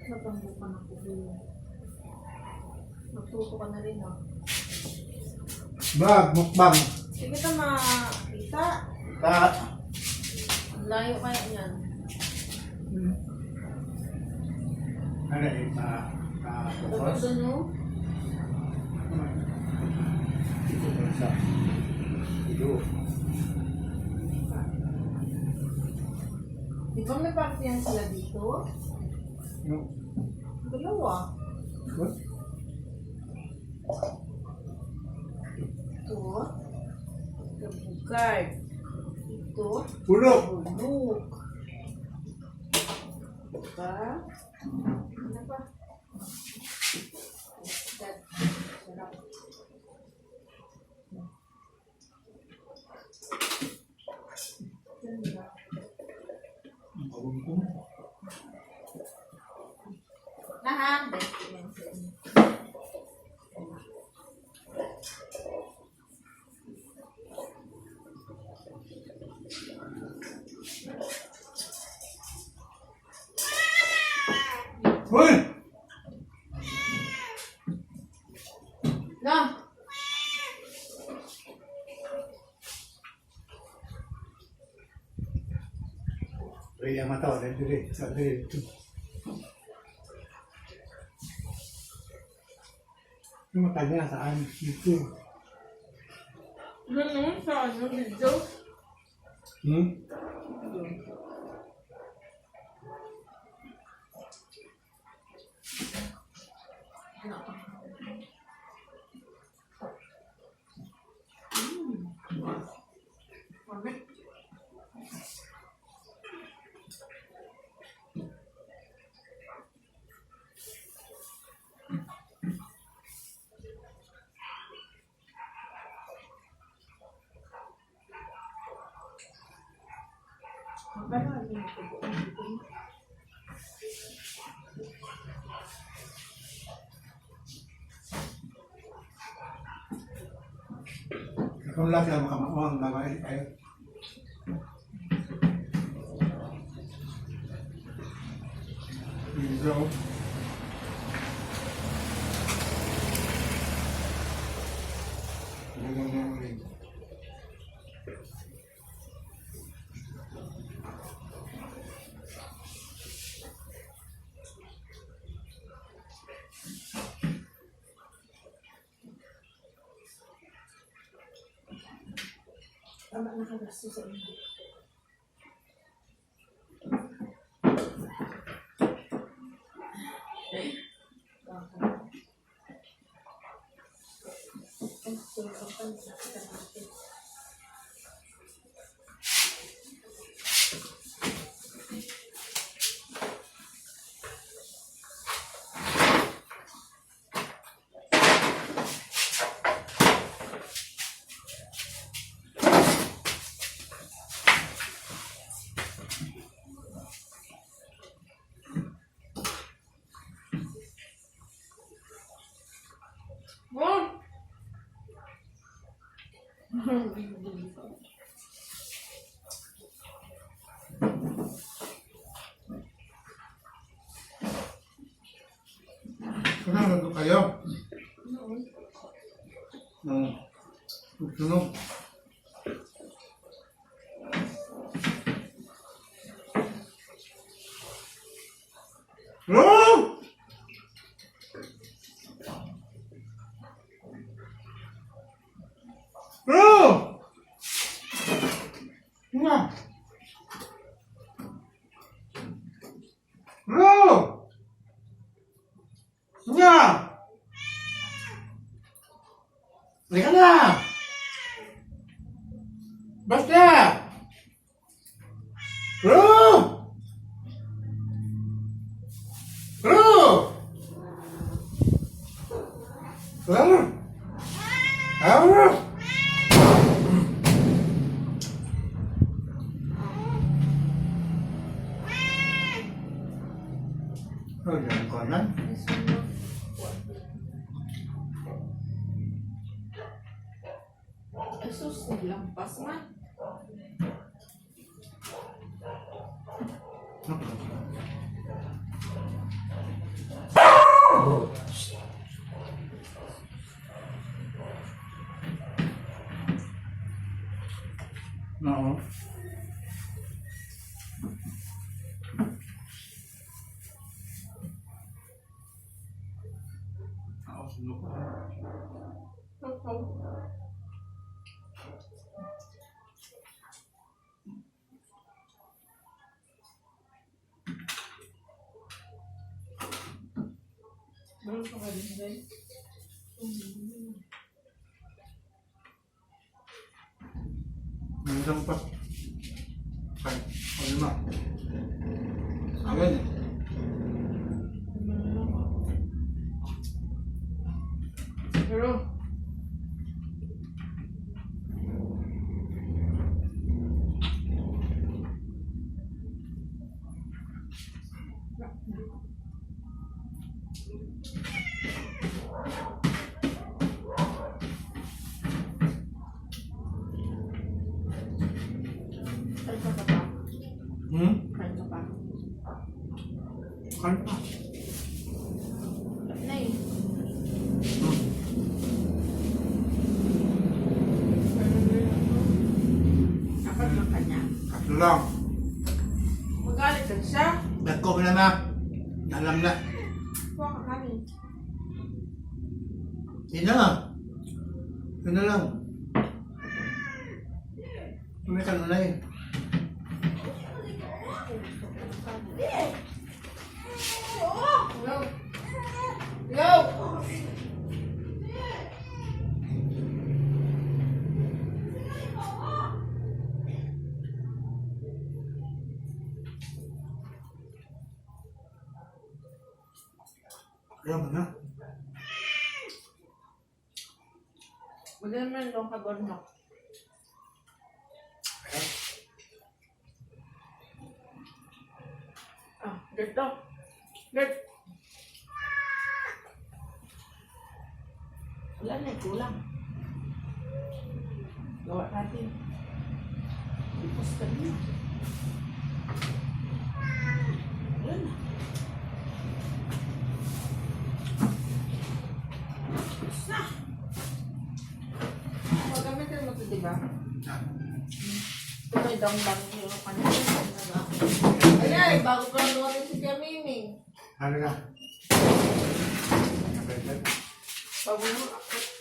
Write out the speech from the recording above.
Natambukan ako din. Magtuto ka na rin, oh. Vlog, mukbang. Sige ka makita. Ang layo kaya niyan. Ano eh, focus. Doon, no? Ito ba sa ito? Di ba may partiyan sila dito? No. Dalawa. What? Ito. Ito bugard. Ito. Pulok. Bulok. Diba? Ano pa? Sarap. Ang kawin ko. Nah, best dimension. Hoy! No. Raya mata, dali. Sa dali. Yung mata niya saan? Dito. Ano? Sa ano? Video? Mamit. Kung lang siya makamawang babae kayo. Dito. Tama nakagasto sa inyo. Kenapa tuh kayo? Sunog. Oh! Oh! Nga. Oh! Nga. Halika na! Basta! Bro! Bro! Bro! Bro! Oh, jangan konan. Sus, naglampas man. Meron pa ka din, guys. Minsan pa. Kaya, o lima. Ayan eh. Pero, kain ka pa. Kain ka pa. Kain pa. Nay. Apat lang kanya. Tatlo lang. Magalit ka siya. Bet ko na na. Alam na. Kuha ka kami. Yun na. Yun na lang. May kanunay. Yo! Yo! Ayaw mo na. Maganda naman doon ka gornok. Ah, dito. Dito. Wala na, kulang. Gawa natin. Ipos ka niya. Wala na. Ipos na. Magamitin mo ito, diba? Ito may dang-dang yung kanina. Ayan, bago ko lang dumating si Tia Miming. Ano na? Bago mo ako.